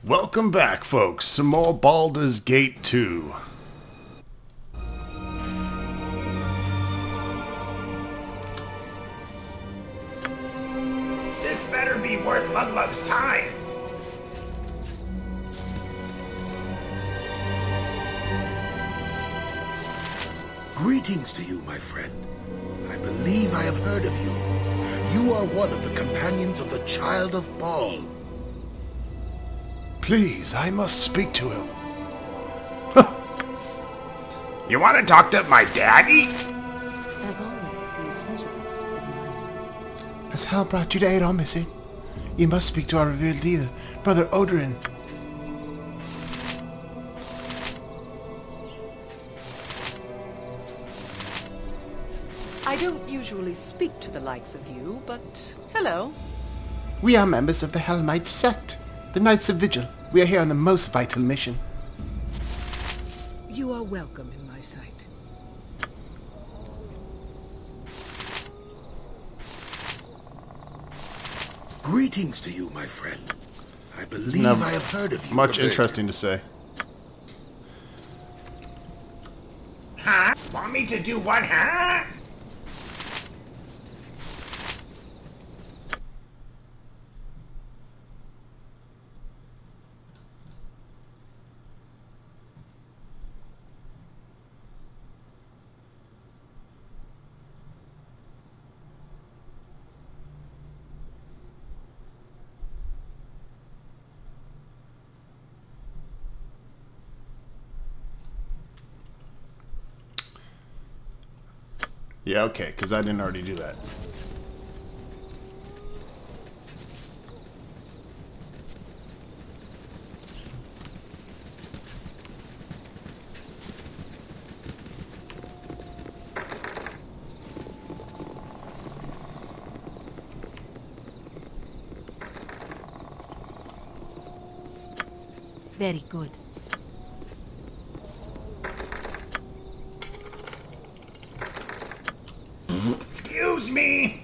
Welcome back, folks. Some more Baldur's Gate 2. This better be worth Luglug's time. Greetings to you, my friend. I believe I have heard of you. You are one of the companions of the Child of Baal. Please, I must speak to him. You want to talk to my daddy? As always, the pleasure is mine. Has Hal brought you to aid our missing? You must speak to our revered leader, Brother Odorin. I don't usually speak to the likes of you, but hello. We are members of the Helmite sect, the Knights of Vigil. We are here on the most vital mission. You are welcome in my sight. Greetings to you, my friend. I believe I have heard of you. Much interesting to say. Huh? Want me to do what, huh? Yeah, okay, because I didn't already do that. Very good. Excuse me.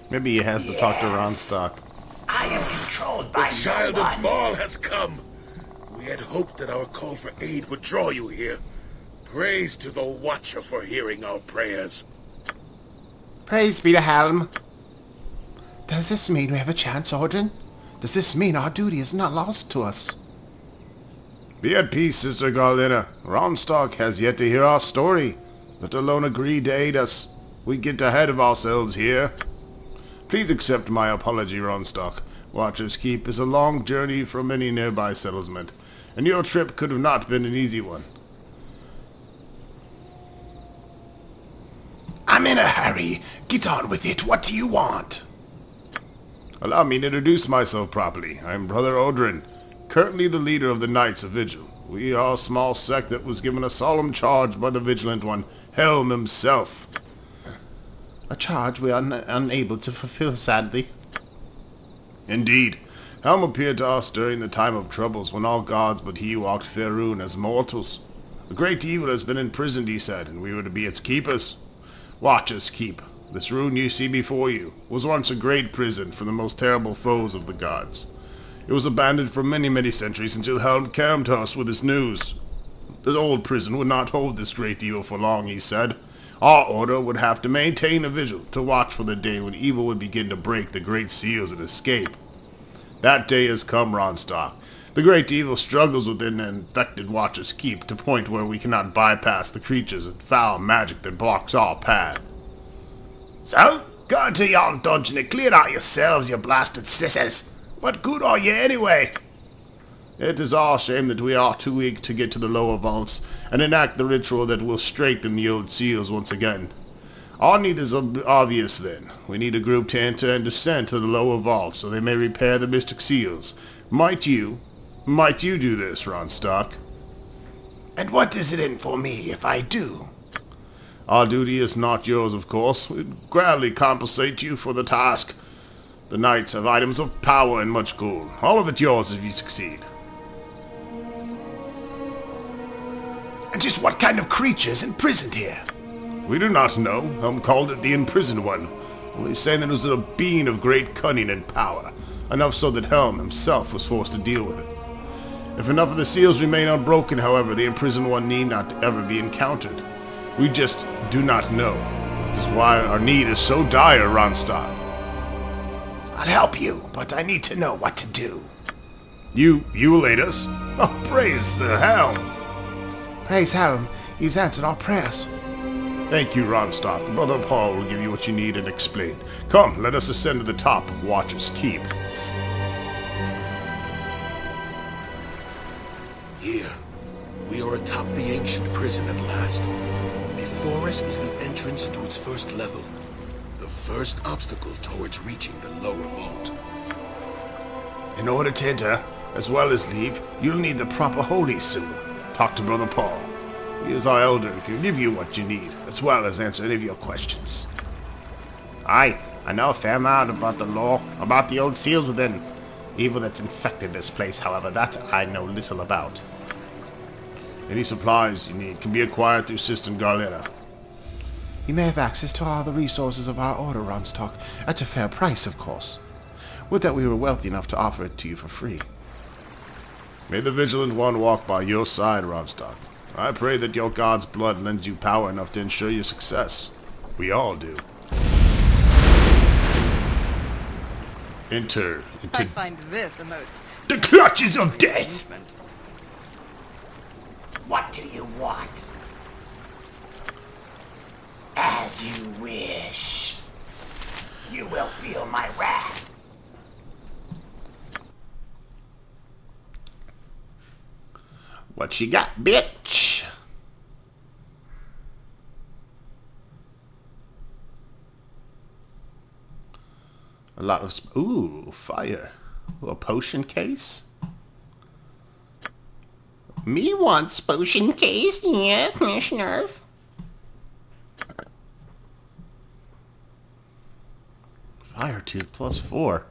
Maybe he has to talk to Ronstock. I am controlled by The Child no of one. Baal has come. We had hoped that our call for aid would draw you here. Praise to the Watcher for hearing our prayers. Praise be to Helm. Does this mean we have a chance, Odin? Does this mean our duty is not lost to us? Be at peace, Sister Garlina. Ronstock has yet to hear our story, let alone agree to aid us. We get ahead of ourselves here. Please accept my apology, Ronstock. Watcher's Keep is a long journey from any nearby settlement, and your trip could have not been an easy one. I'm in a hurry. Get on with it. What do you want? Allow me to introduce myself properly. I am Brother Odorin, currently the leader of the Knights of Vigil. We are a small sect that was given a solemn charge by the Vigilant One, Helm himself. A charge we are unable to fulfill, sadly. Indeed. Helm appeared to us during the time of troubles when all gods but he walked Faerun as mortals. A great evil has been imprisoned, he said, and we were to be its keepers. Watcher's Keep. This rune you see before you was once a great prison for the most terrible foes of the gods. It was abandoned for many, many centuries until Helm came to us with his news. The old prison would not hold this great evil for long, he said. Our order would have to maintain a vigil to watch for the day when evil would begin to break the great seals and escape. That day has come, Ronstock. The great evil struggles within the infected Watcher's Keep to a point where we cannot bypass the creatures and foul magic that blocks our path. So, go into yon dungeon and clear out yourselves, you blasted sisters. What good are you anyway? It is our shame that we are too weak to get to the lower vaults and enact the ritual that will strengthen the old seals once again. Our need is obvious then. We need a group to enter and descend to the lower vault so they may repair the mystic seals. Might you do this, Ronstock? And what is it in for me if I do? Our duty is not yours, of course. We'd gladly compensate you for the task. The knights have items of power and much gold. All of it yours if you succeed. And just what kind of creature is imprisoned here? We do not know. Helm called it the imprisoned one, only saying that it was a being of great cunning and power, enough so that Helm himself was forced to deal with it. If enough of the seals remain unbroken, however, the imprisoned one need not ever be encountered. We just do not know. That is why our need is so dire, Ronstock. I'll help you, but I need to know what to do. You will aid us? Oh, praise the Helm! Praise Helm, he's answered our prayers. Thank you, Ronstock. Brother Paul will give you what you need and explain. Come, let us ascend to the top of Watcher's Keep. Here, we are atop the ancient prison at last. Before us is the entrance into its first level. The first obstacle towards reaching the lower vault. In order to enter, as well as leave, you'll need the proper holy symbol. Talk to Brother Paul. He is our elder and can give you what you need, as well as answer any of your questions. I know a fair amount about the law, about the old seals within. Evil that's infected this place, however, that I know little about. Any supplies you need can be acquired through Sister Garlena. You may have access to all the resources of our order, Ronstock, at a fair price, of course. Would that we were wealthy enough to offer it to you for free. May the Vigilant One walk by your side, Ronstock. I pray that your god's blood lends you power enough to ensure your success. We all do. Enter into... I find this a most... The clutches of death! arrangement. What do you want? As you wish. You will feel my wrath. What you got, bitch? A lot of... Ooh, fire. Ooh, a potion case? Me wants potion case, yes, Miss Nerf. Fire tooth +4.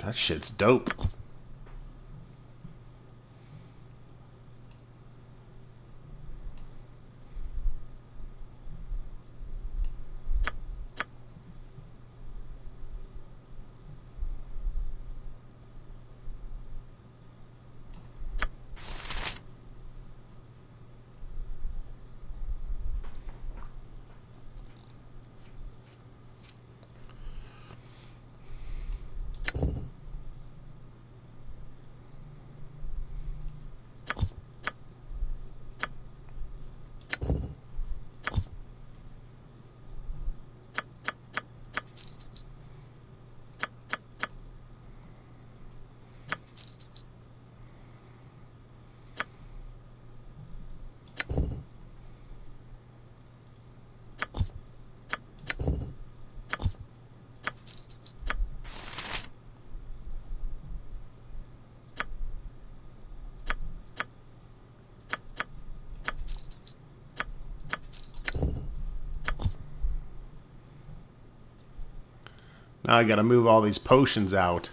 That shit's dope. Now I gotta move all these potions out.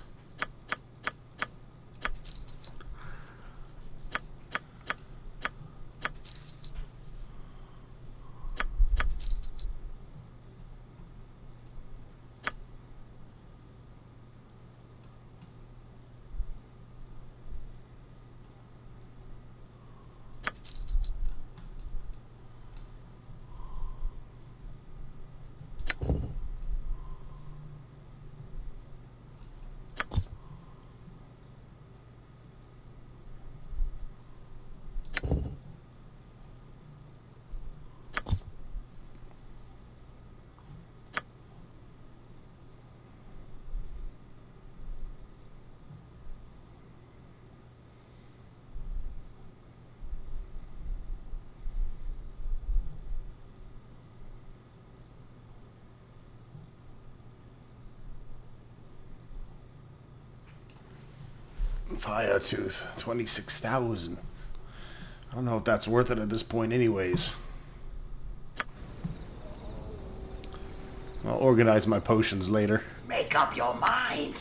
Fire tooth, 26,000. I don't know if that's worth it at this point anyways. I'll organize my potions later. Make up your mind.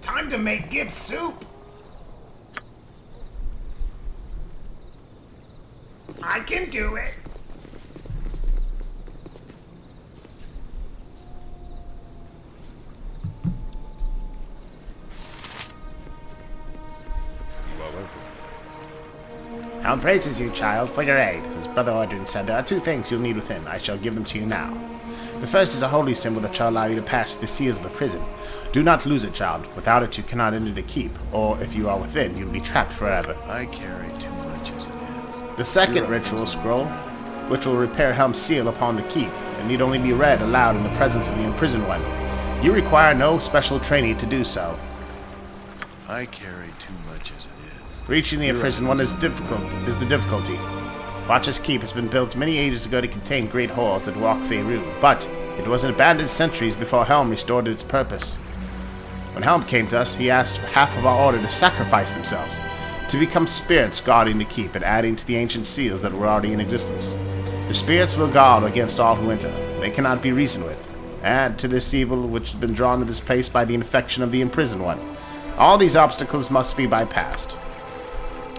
Time to make Gibbs soup. I can do it. Helm praises you, child, for your aid. His brother Ordrin said there are two things you'll need within. I shall give them to you now. The first is a holy symbol that shall allow you to pass the seals of the prison. Do not lose it, child. Without it, you cannot enter the keep, or if you are within, you'll be trapped forever. I carry too much as it is. The second ritual scroll, which will repair Helm's seal upon the keep, and need only be read aloud in the presence of the imprisoned one. You require no special training to do so. I carry too much as it is. Reaching the imprisoned one is the difficulty. Watcher's Keep has been built many ages ago to contain great halls that walk Faerun, but it was abandoned centuries before Helm restored its purpose. When Helm came to us, he asked for half of our order to sacrifice themselves, to become spirits guarding the keep and adding to the ancient seals that were already in existence. The spirits will guard against all who enter. They cannot be reasoned with. Add to this evil which has been drawn to this place by the infection of the imprisoned one. All these obstacles must be bypassed.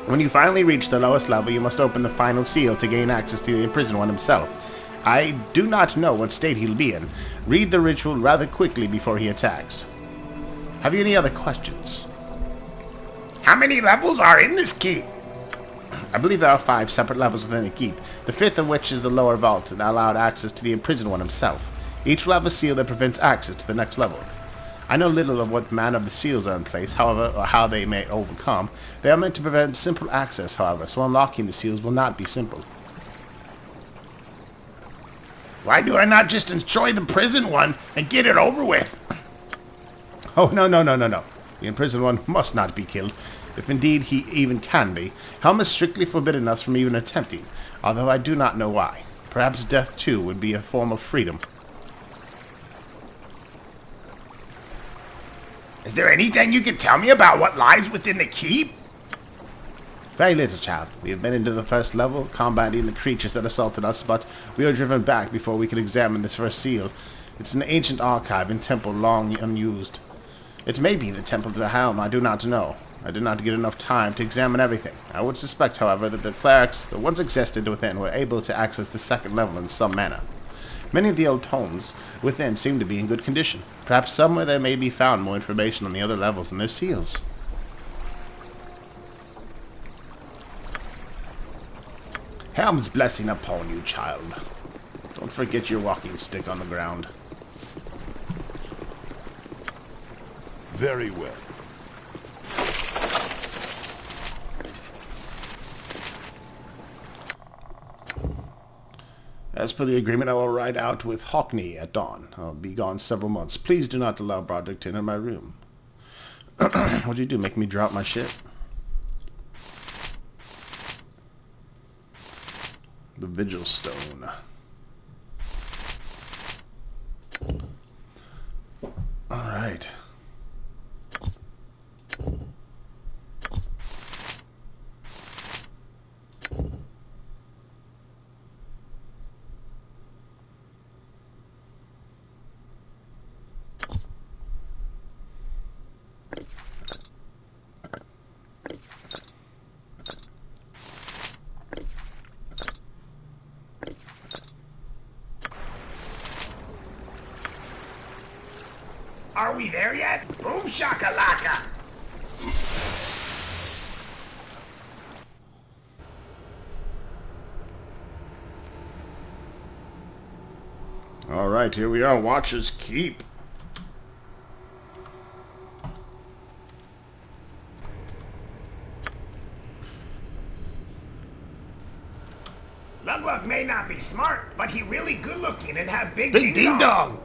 When you finally reach the lowest level, you must open the final seal to gain access to the imprisoned one himself. I do not know what state he'll be in. Read the ritual rather quickly before he attacks. Have you any other questions? How many levels are in this keep? I believe there are 5 separate levels within the keep, the 5th of which is the lower vault and allowed access to the imprisoned one himself. Each will have a seal that prevents access to the next level. I know little of what manner of the seals are in place, however, or how they may overcome. They are meant to prevent simple access, however, so unlocking the seals will not be simple. Why do I not just enjoy the prison one and get it over with? Oh, no. The imprisoned one must not be killed, if indeed he even can be. Helm is strictly forbidden us from even attempting, although I do not know why. Perhaps death, too, would be a form of freedom. Is there anything you can tell me about what lies within the keep? Very little, child. We have been into the first level, combating the creatures that assaulted us, but we were driven back before we could examine this first seal. It's an ancient archive and temple long unused. It may be the Temple to the Helm, I do not know. I did not get enough time to examine everything. I would suspect, however, that the clerics that once existed within were able to access the second level in some manner. Many of the old tomes within seem to be in good condition. Perhaps somewhere there may be found more information on the other levels and their seals. Helm's blessing upon you, child. Don't forget your walking stick on the ground. Very well. As per the agreement, I will ride out with Hockney at dawn. I'll be gone several months. Please do not allow Broderick to enter my room. What'd you do, make me drop my shit? The Vigil Stone. Alright. Are we there yet? Boom shakalaka! Alright, here we are, Watcher's Keep. Lug may not be smart, but he really good looking and have big Big ding dong!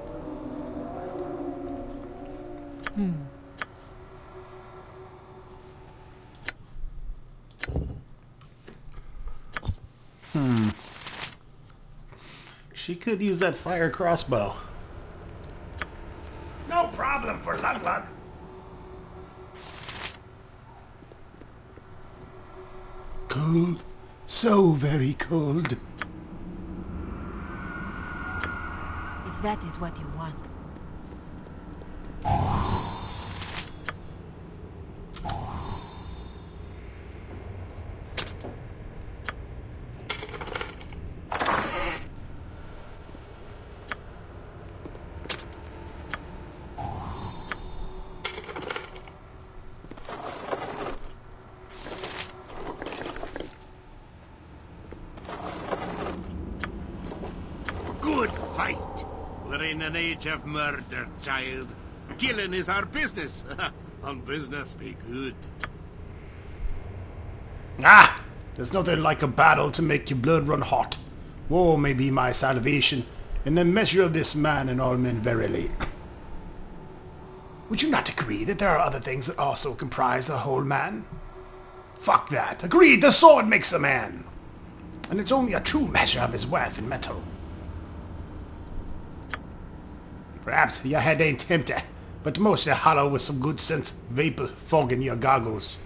She could use that fire crossbow. No problem for Lug Lug. Cold. So very cold. If that is what you want. Good fight. We're in an age of murder, child. Killing is our business. On business be good. Ah! There's nothing like a battle to make your blood run hot. War may be my salvation, in the measure of this man and all men verily. Would you not agree that there are other things that also comprise a whole man? Fuck that. Agreed, the sword makes a man. And it's only a true measure of his worth in metal. Perhaps your head ain't empty, but mostly hollow with some good sense vapor fogging your goggles.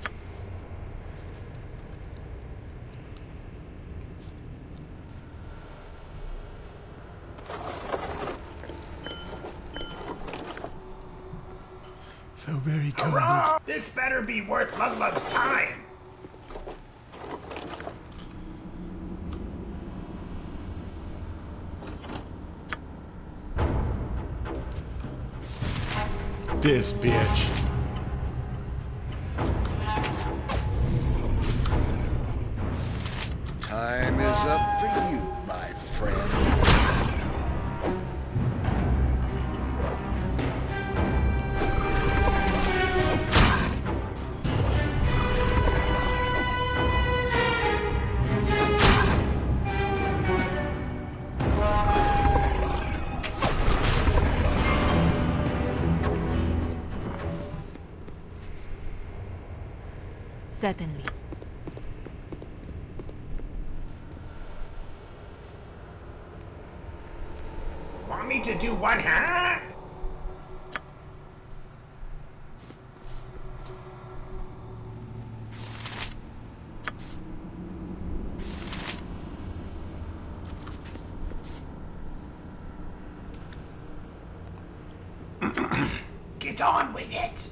Feel very cold. Hurrah! This better be worth Lug Lug's time. This bitch. Time is up for you, my friend. Certainly. Want me to do what, huh? Get on with it.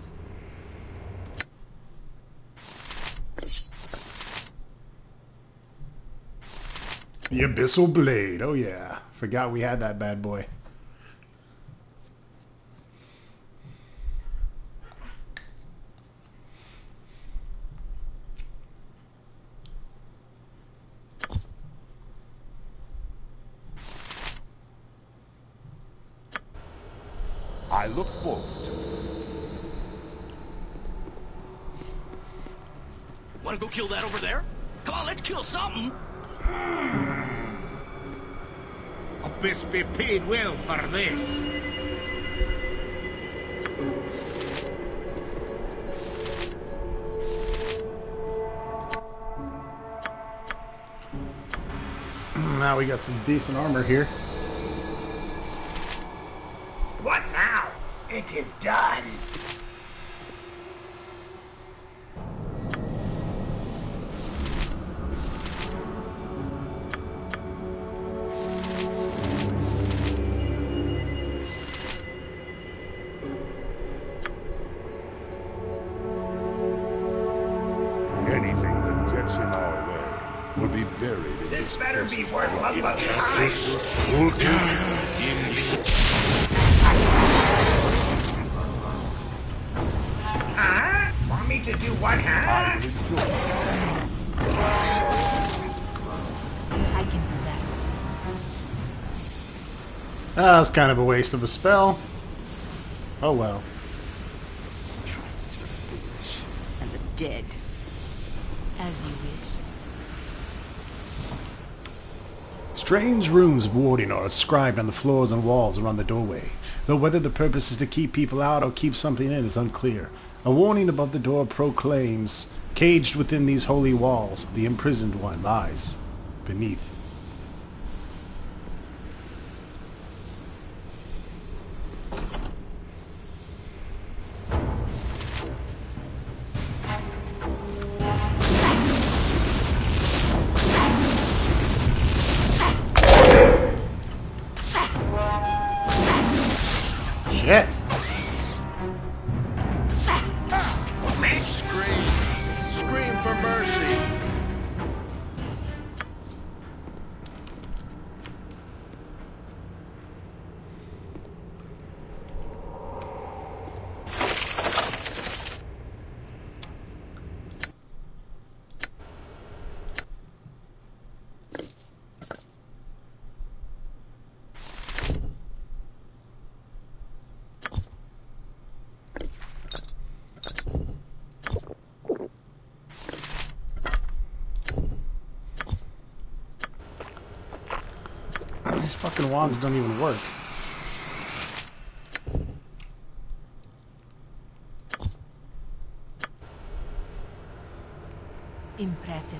The Abyssal Blade. Oh yeah. Forgot we had that bad boy. I look forward to it. Wanna go kill that over there? Come on, let's kill something! Abyss be paid well for this. Now we got some decent armor here. What now? It is done. Anything that gets in our way will be buried in This better be worth Lug Lug's time. Huh? Want me to do what, huh? I can do that. That's kind of a waste of a spell. Oh well. Trust is for the foolish and the dead. As you wish. Strange runes of warding are inscribed on the floors and walls around the doorway, though whether the purpose is to keep people out or keep something in is unclear. A warning above the door proclaims, caged within these holy walls, the imprisoned one lies beneath. Shit. Scream! Scream for mercy! These fucking wands don't even work. Impressive.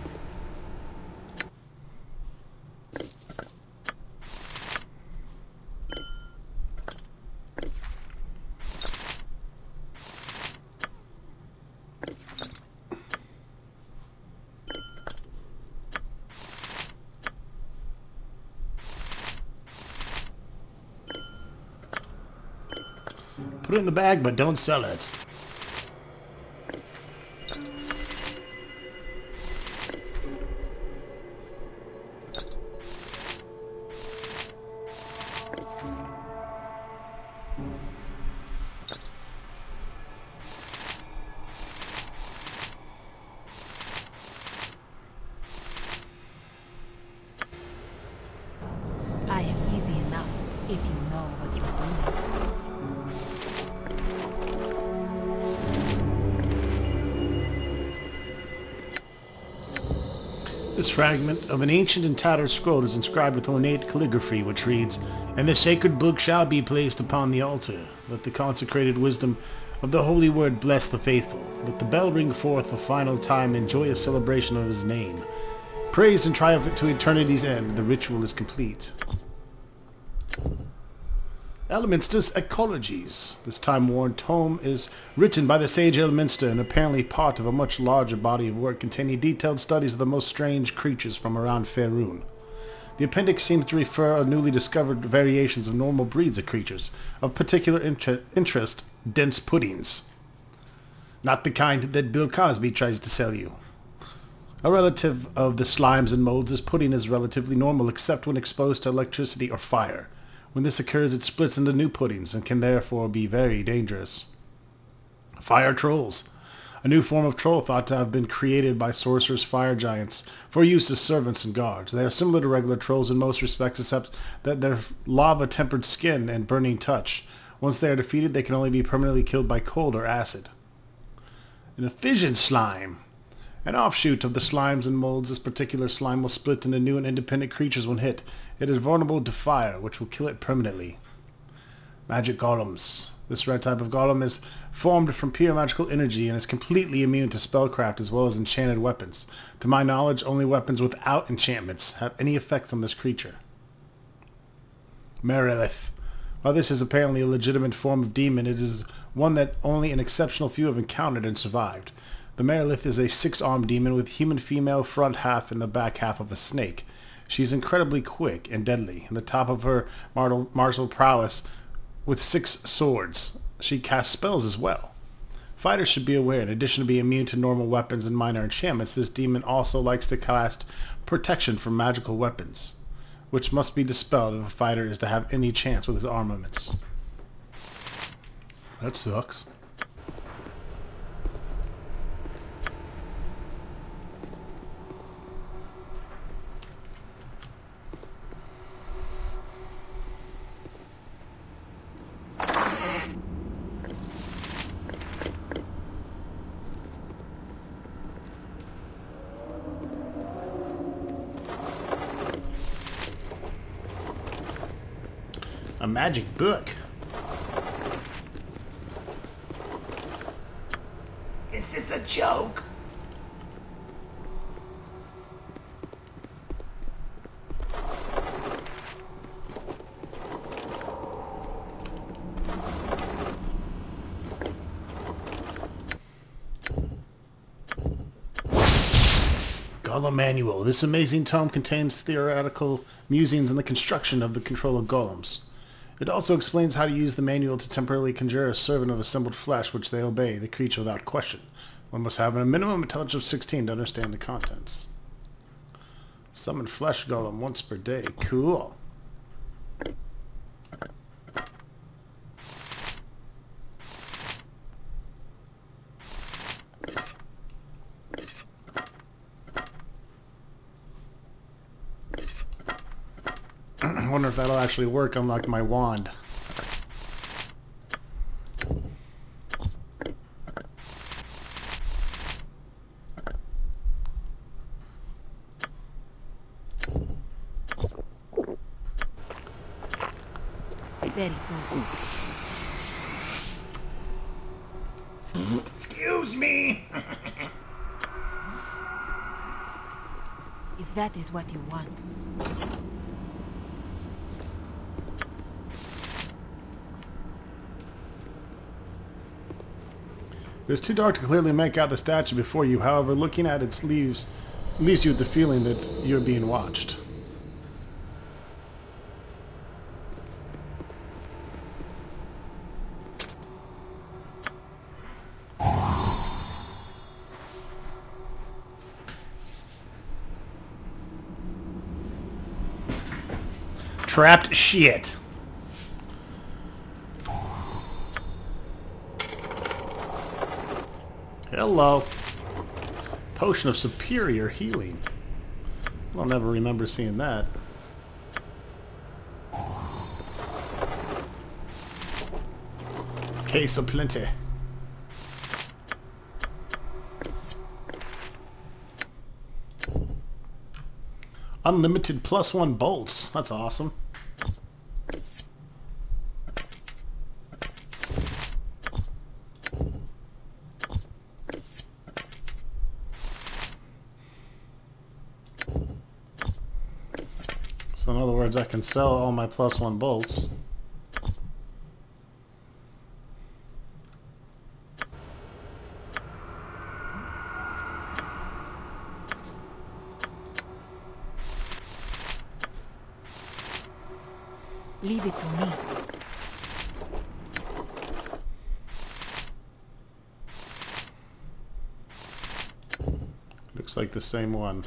Put it in the bag, but don't sell it. I am easy enough if you know what you're doing. This fragment of an ancient and tattered scroll is inscribed with ornate calligraphy, which reads, "And the sacred book shall be placed upon the altar. Let the consecrated wisdom of the holy word bless the faithful. Let the bell ring forth the final time in joyous celebration of his name. Praise and triumph to eternity's end. The ritual is complete." Elemenster's Ecologies. This time-worn tome is written by the sage Elemenster and apparently part of a much larger body of work containing detailed studies of the most strange creatures from around Faerun. The appendix seems to refer to newly discovered variations of normal breeds of creatures. Of particular interest, dense puddings. Not the kind that Bill Cosby tries to sell you. A relative of the slimes and molds, this pudding is relatively normal except when exposed to electricity or fire. When this occurs, it splits into new puddings and can therefore be very dangerous. Fire trolls. A new form of troll thought to have been created by sorcerers' fire giants for use as servants and guards. They are similar to regular trolls in most respects except that their lava-tempered skin and burning touch. Once they are defeated, they can only be permanently killed by cold or acid. An efficient slime. An offshoot of the slimes and molds, this particular slime will split into new and independent creatures when hit. It is vulnerable to fire, which will kill it permanently. Magic golems. This rare type of golem is formed from pure magical energy and is completely immune to spellcraft as well as enchanted weapons. To my knowledge, only weapons without enchantments have any effect on this creature. Merilith. While this is apparently a legitimate form of demon, it is one that only an exceptional few have encountered and survived. The Merilith is a 6-armed demon with human female front half and the back half of a snake. She is incredibly quick and deadly, and the top of her martial prowess with 6 swords. She casts spells as well. Fighters should be aware, in addition to being immune to normal weapons and minor enchantments, this demon also likes to cast protection from magical weapons, which must be dispelled if a fighter is to have any chance with his armaments. That sucks. A magic book. Is this a joke? Golem Manual. This amazing tome contains theoretical musings on the construction of the control of golems. It also explains how to use the manual to temporarily conjure a servant of assembled flesh, which they obey, the creature without question. One must have a minimum intelligence of 16 to understand the contents. Summon flesh golem once per day. Cool. I wonder if that'll actually work, unlike my wand. Very good. Excuse me! If that is what you want. It is too dark to clearly make out the statue before you. However, looking at its leaves leaves you with the feeling that you're being watched. Trapped shit. Hello. Potion of superior healing. I'll never remember seeing that. Case of plenty. Unlimited +1 bolts. That's awesome. So in other words, I can sell all my +1 bolts. Leave it to me. Looks like the same one.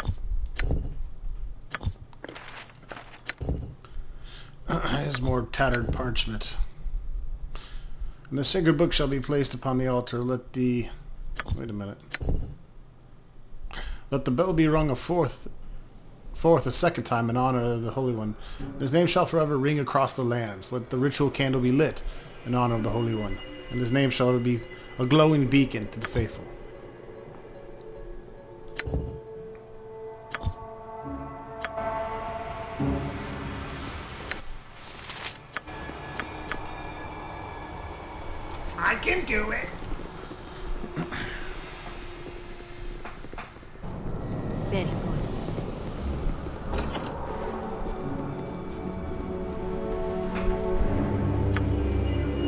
Here's more tattered parchment. And the sacred book shall be placed upon the altar. Let the... Wait a minute. Let the bell be rung a fourth a second time in honor of the Holy One. His name shall forever ring across the lands. Let the ritual candle be lit in honor of the Holy One. And his name shall be a glowing beacon to the faithful. I can do it! Very good.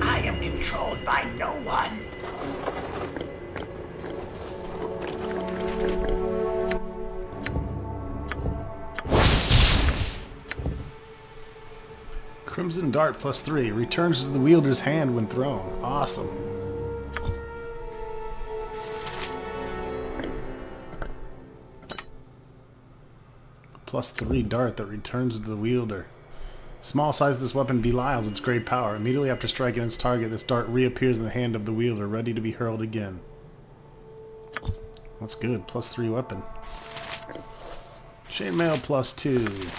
I am controlled by no one. Crimson Dart +3 returns to the wielder's hand when thrown. Awesome. +3 dart that returns to the wielder. Small size of this weapon belies its great power. Immediately after striking its target, this dart reappears in the hand of the wielder, ready to be hurled again. That's good. +3 weapon. Chainmail +2.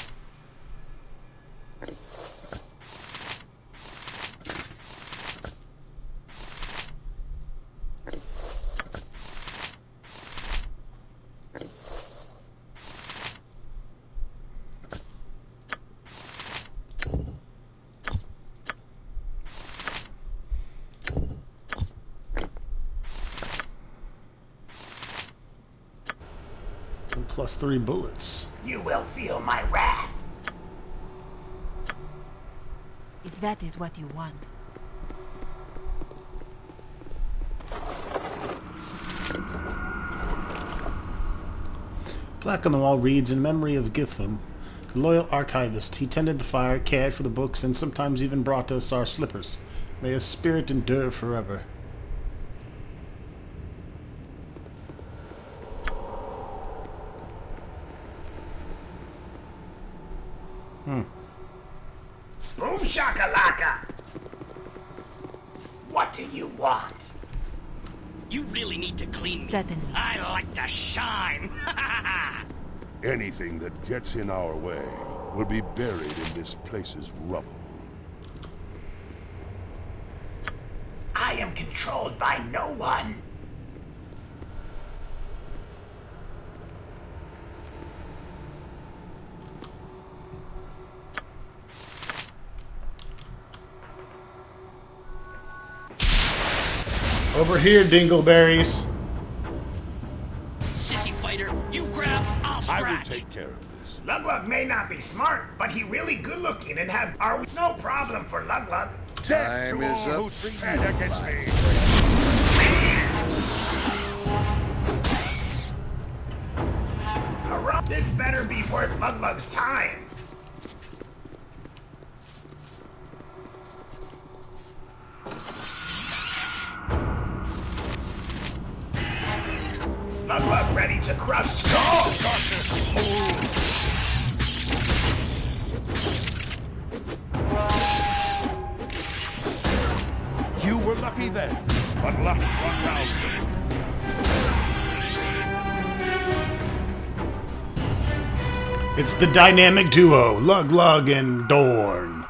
+3 bullets. You will feel my wrath. If that is what you want. Plaque on the wall reads, in memory of Githam, Loyal archivist, he tended the fire, cared for the books, and sometimes even brought us our slippers. May his spirit endure forever. Boom shakalaka! What do you want? You really need to clean me. Certainly. I like to shine. Anything that gets in our way will be buried in this place's rubble. I am controlled by no one. Over here, dingleberries. Sissy fighter, you grab, I'll I will scratch. take care of this. Luglug may not be smart, but he really good looking and have no problem for Luglug. Time is up. Who stand against me? Hurrah! This better be worth Luglug's time. Luglug ready to crush skull. You were lucky then, but luck 1,000. It's the dynamic duo, Luglug and Dorn.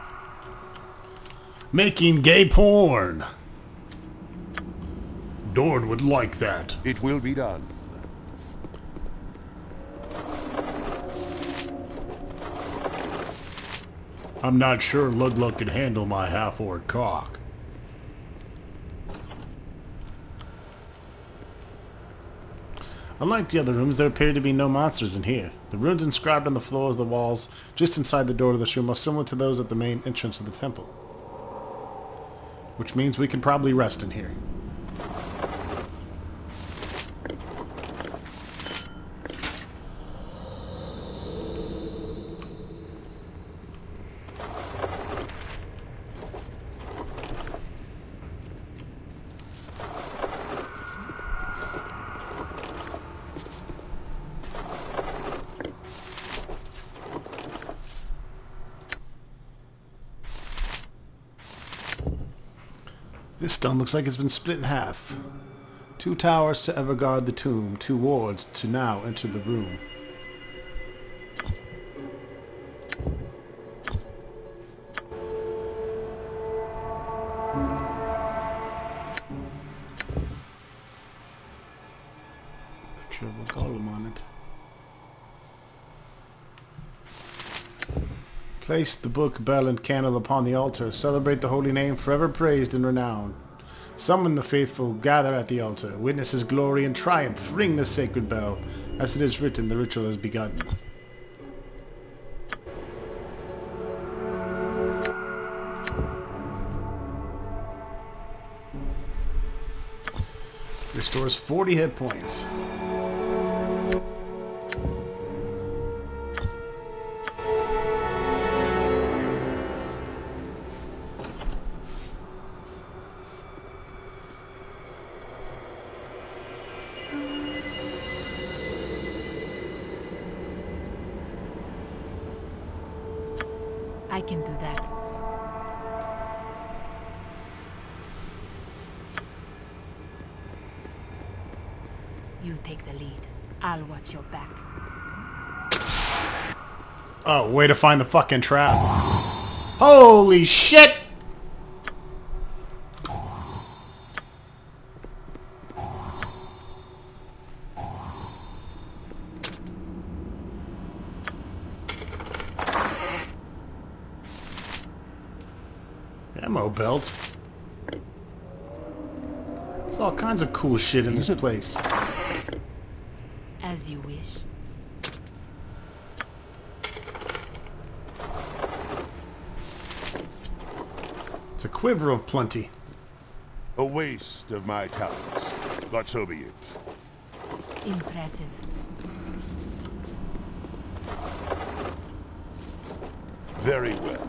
Making gay porn. Dorn would like that. It will be done. I'm not sure Luglug could handle my half-orc cock. Unlike the other rooms, there appear to be no monsters in here. The runes inscribed on the floors of the walls just inside the door to this room are similar to those at the main entrance of the temple. Which means we can probably rest in here. This stone looks like it's been split in half. 2 towers to ever guard the tomb, 2 wards to now enter the room. Picture of a golem on it. Place the book, bell, and candle upon the altar. Celebrate the holy name, forever praised and renowned. Summon the faithful, gather at the altar. Witness his glory and triumph. Ring the sacred bell. As it is written, the ritual has begun. Restores 40 hit points. I can do that. You take the lead. I'll watch your back. Oh, way to find the fucking trap. Holy shit! Ammo belt. There's all kinds of cool shit in this place. As you wish. It's a quiver of plenty. A waste of my talents, but so be it. Impressive. Very well.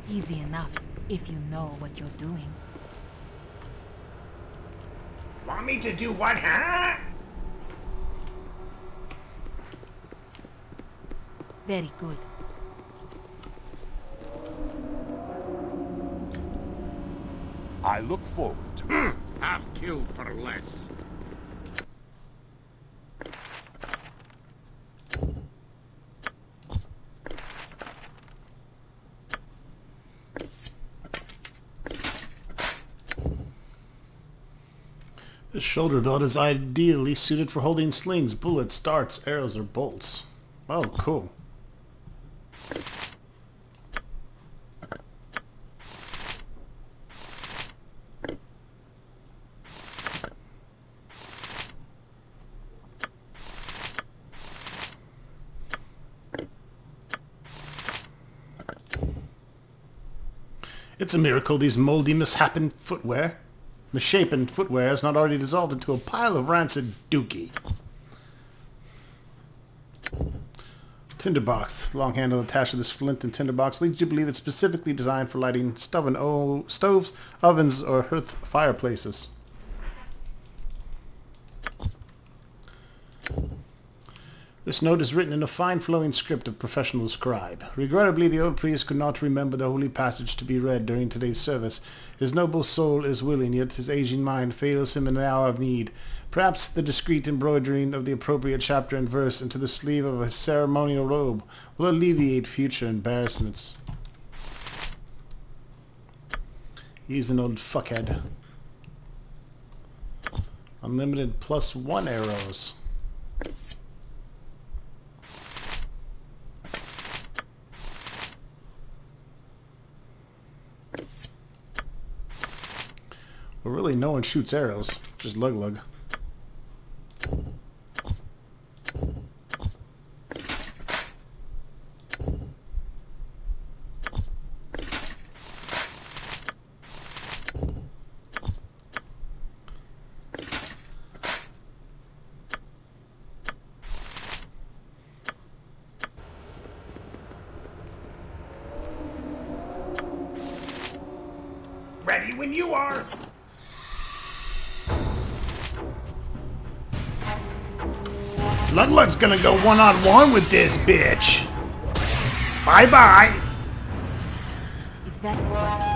Easy enough, if you know what you're doing. Want me to do what, huh? Very good. I look forward to it. Half killed for less. This shoulder belt is ideally suited for holding slings, bullets, darts, arrows, or bolts. Oh, cool. It's a miracle these moldy, misshapen footwear is not already dissolved into a pile of rancid dookie. Tinderbox. The long handle attached to this flint and tinderbox leads you to believe it's specifically designed for lighting stoves, ovens, or hearth fireplaces. This note is written in a fine flowing script of professional scribe. Regrettably, the old priest could not remember the holy passage to be read during today's service. His noble soul is willing, yet his aging mind fails him in the hour of need. Perhaps the discreet embroidering of the appropriate chapter and verse into the sleeve of a ceremonial robe will alleviate future embarrassments. He's an old fuckhead. Unlimited +1 arrows. Well, really, no one shoots arrows. Just lug-lug. Ready when you are. Lug-Lug's gonna go one-on-one with this bitch. Bye-bye. If that is what you want.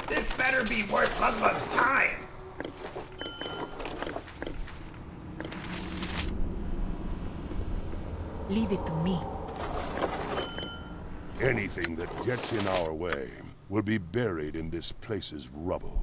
This better be worth Lug-Lug's time. Leave it to me. Anything that gets in our way will be buried in this place's rubble.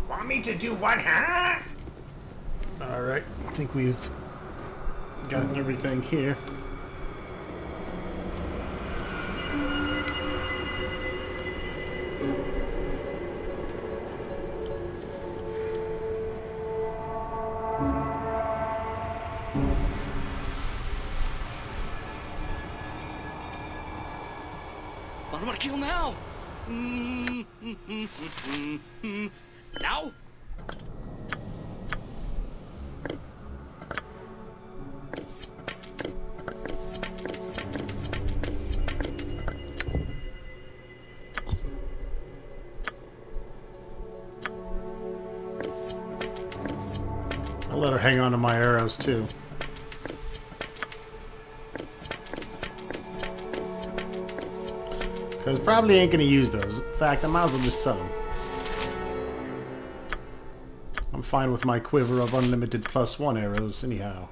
Want me to do what, huh? Alright, I think we've gotten everything here. What about a kill now? Now? I'll let her hang on to my arrows too. Because probably ain't gonna use those. In fact, I might as well just sell them. I'm fine with my quiver of unlimited +1 arrows, anyhow.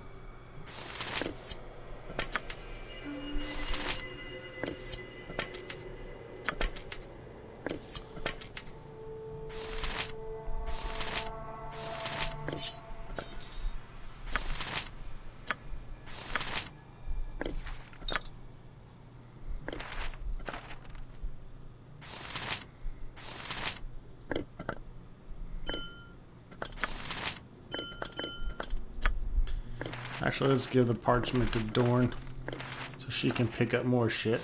Actually, let's give the parchment to Dorn so she can pick up more shit.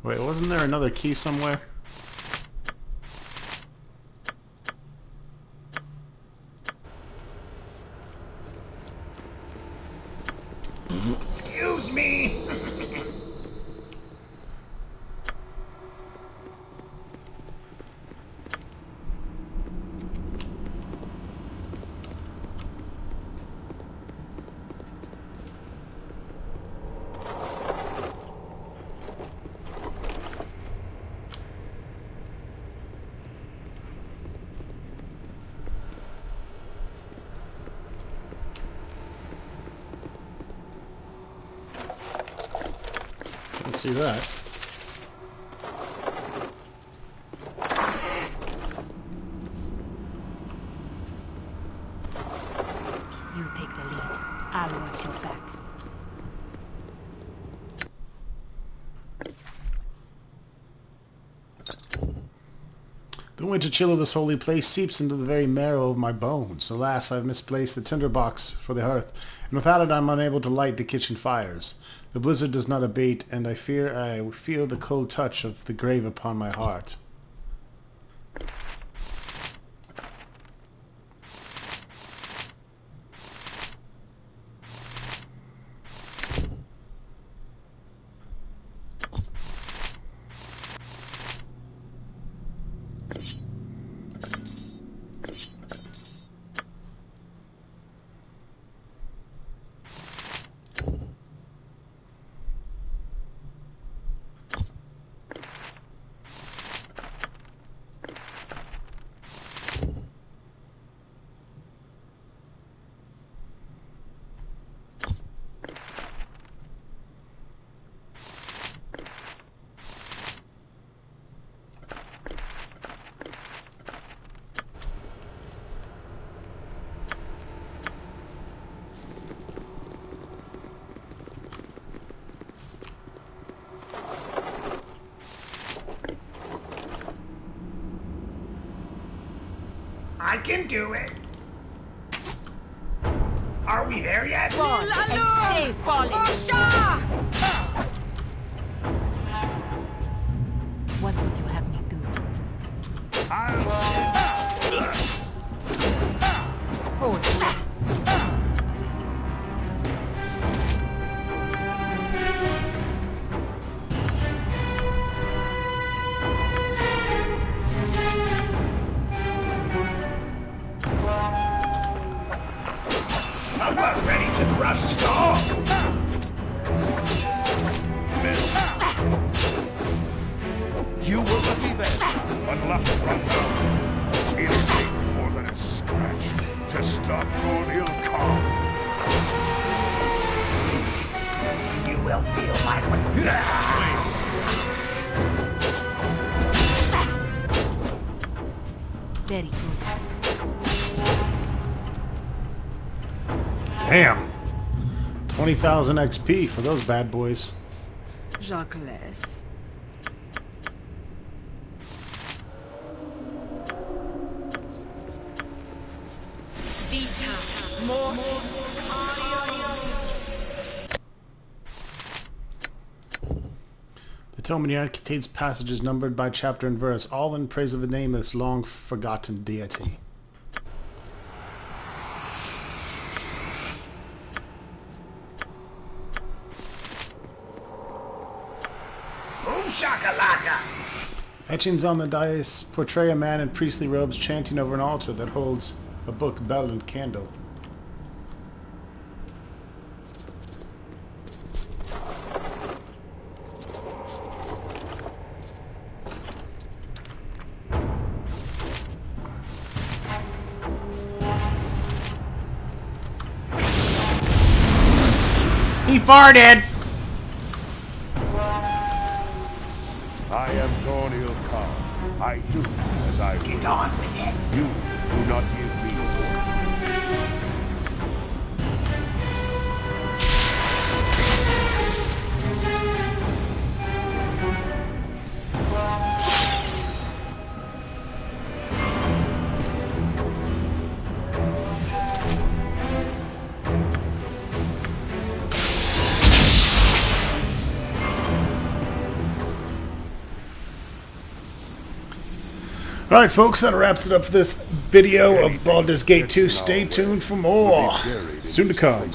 Wait, wasn't there another key somewhere? Excuse me. Didn't see that. You take the lead. I'll watch your back. The winter chill of this holy place seeps into the very marrow of my bones. Alas, I've misplaced the tinderbox for the hearth, and without it I'm unable to light the kitchen fires. The blizzard does not abate, and I feel the cold touch of the grave upon my heart. I can do it. Are we there yet? Fall and stay falling. What would you have me do? Hold on. I'm not ready to crush skull. You were lucky then. But luck runs out. It'll take more than a scratch to stop Dornil Khan. You will feel my Very good. Damn! 20,000 XP for those bad boys. Jacques. The tome in contains passages numbered by chapter and verse, all in praise of the name of this long-forgotten deity. Boom shakalaka! Etchings on the dais portray a man in priestly robes chanting over an altar that holds a book, bell, and candle. He farted! I am Dorniel Khan. I do as I will. Get on with it! You do not give me orders. Alright folks, that wraps it up for this video of Baldur's Gate 2. Stay tuned for more. Soon to come.